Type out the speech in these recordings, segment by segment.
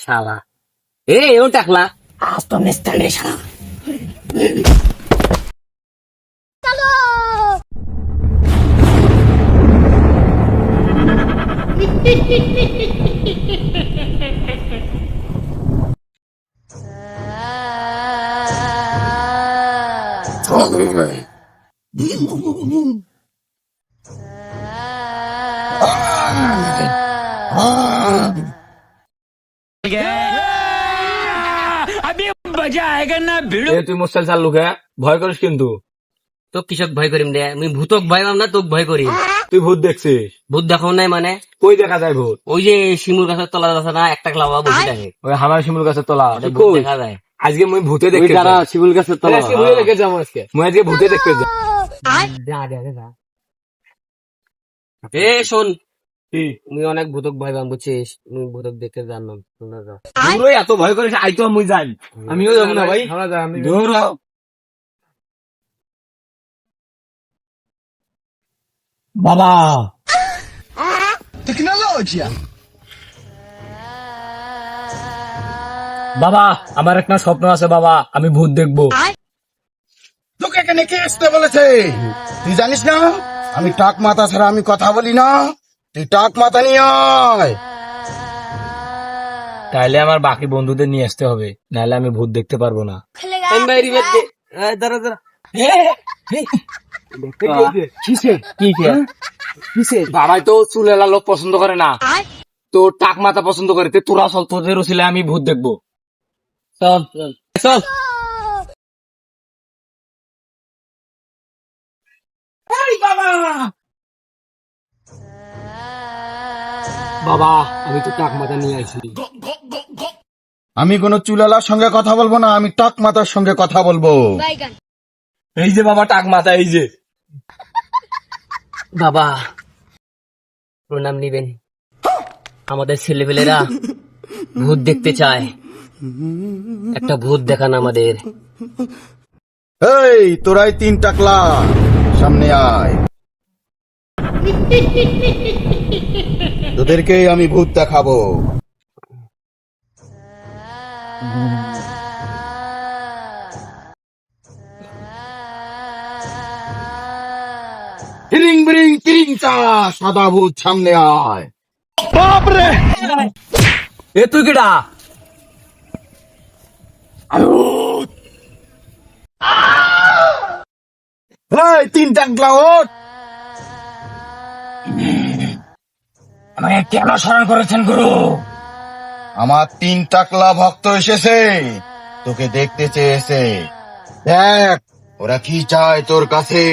শালা ও টাকলা আজ তো নিস্তার নেই শালা। তুই মোস্টাইল চালু কে ভয় করিস কিন্তু। তো কৃষক ভয় করিম রে, আমি ভূতক ভয় পাম না, তোক ভয় করি। তুই ভূত দেখছিস? ভূত দেখো নাই মানে? কই দেখা যায় ভূত? ওই যে শিমুল গাছের তলা আছে না, একটা ক্লাবা বসে থাকে, ওই হামার শিমুল গাছের তলা ভূত দেখা যায়। আজকে মুই ভূতে দেখতে যারা শিমুল গাছের তলা ভূতে দেখে যাবো আজকে, মুই আজকে ভূতে দেখতে যাবো। শোন, তুমি অনেক ভূতক ভয় পাম বুঝছিস, তুমি ভূতক দেখতে জানো তুই এত ভয় করিস, আই তো মুই যাই। আমিও যাবো না ভাই, দৌড়াও। বাবা বাবা, আমার একটা স্বপ্ন আছে বাবা, আমি ভূত দেখবো। তোকে এখানে কে আসতে বলেছে? তুই জানিস না আমি টাক মাথা ছাড়া আমি কথা বলি না। তুই টাক মাথা নিয়ে আয়। তাইলে আমার বাকি বন্ধুদের নিয়ে আসতে হবে, নাহলে আমি ভূত দেখতে পারবো না। বাবাই তো চুলেলা লোক পছন্দ করে না, তো টাক মাথা পছন্দ করে। তোরা চল, তোদের ছিল আমি ভূত দেখবো। চল চল। বাবা আমি তো টাক মাথা নিয়ে আসি। আমি কোন চুলালার সঙ্গে কথা বলবো না, আমি টাক মাথার সঙ্গে কথা বলবো। এই যে বাবা টাক মাথা, এই যে বাবা প্রণাম নিবেন, আমাদের ছেলেপেলেরা ভূত দেখতে চায়, একটা ভূত দেখান আমাদের। এই তোরাই 3 টাকলা সামনে আয়, তোদেরকে আমি ভূত দেখাবো। হিরিং বিরিং তিরিং চা, সাদা ভূত সামনে আয়। বাপরে, এ তুই কেডা? এই 3 টাকলা ওঠ। আমাকে কেন স্মরণ করেছেন গুরু? আমার 3 টাকলা ভক্ত এসেছে, তোকে দেখতে চেয়েছে। দেখ ওরা কি চায় তোর কাছে।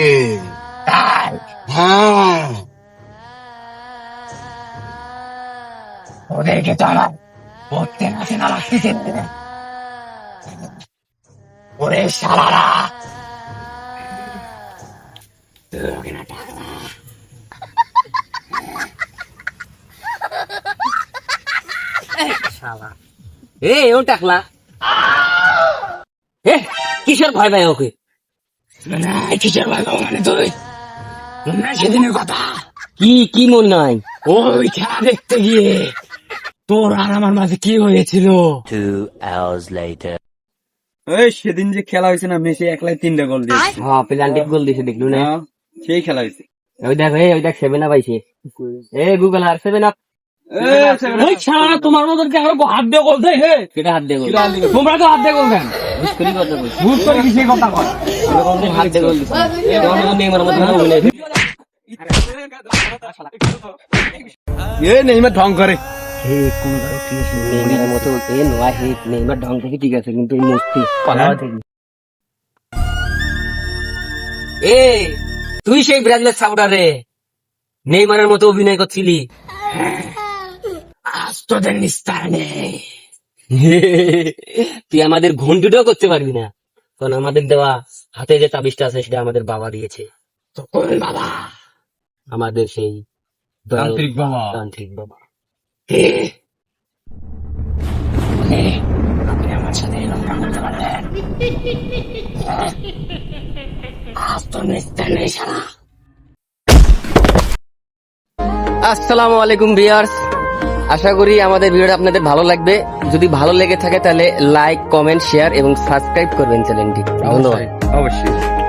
হ্যাঁ, ওদেরকে তো আমার পড়তে নাচে না লাগতেছে। ওরে শালারা, শালা ও টাকলা কিসের ভয় পাই ওকে? কিসের ভাই বাবা, মানে তোর সেদিনের কথা। কি মন নাই? ওই খেলা দেখতে গিয়ে তোর আর আমার মাঝে কি হয়েছিল? 2 hours later. এই সেদিন যে খেলা হয়েছে না, মেসি একলাই 3টা গোল দিয়েছে। হ্যাঁ পেনাল্টি গোল দিয়েছে, দেখলু না? সেই খেলা হয়েছে। ওই দেখ 7 আপ আইছে। গুগল আর 7 আপ। ওই শালা তোমার মতন কি আর হাত দিয়ে গোল দেয়? হে কেটা হাত দিয়ে গোল? তোমরা তো হাত দিয়ে গোল দেন, বুঝ করি কথা কই। ভুল করে কি সেই কথা কয়? আমরা কোনদিন হাত দিয়ে গোল দিছি? যখন নেইমার মতো অভিনয়। এ নেইমার ঢং করে। নেইমারের মতো নয়, নেইমার ঢং থেকে ঠিক আছে, কিন্তু এই মস্তি পালাওয়া থেকে। তুই সেই ব্রাজিলের সাউডার রে, নেইমারের মতো অভিনয় করছিলি। আজ তোদের নিস্তার নেই। তুই আমাদের ঘন্টুটাও করতে পারবি না, কারণ আমাদের দেওয়া হাতে যে তাবিজটা আছে সেটা আমাদের বাবা দিয়েছে। তো কোন বাবা? আমাদের সেই তান্ত্রিক বাবা। তান্ত্রিক বাবা। আপনি আমার সাথে নোংরা করতে পারলেন? আজ তো নিস্তার নেই শালা। আসসালামু আলাইকুম ভিউয়ার্স, আশা করি আমাদের ভিডিওটা আপনাদের ভালো লাগবে। যদি ভালো লেগে থাকে তাহলে লাইক, কমেন্ট, শেয়ার এবং সাবস্ক্রাইব করবেন চ্যানেলটি। ধন্যবাদ। অবশ্যই।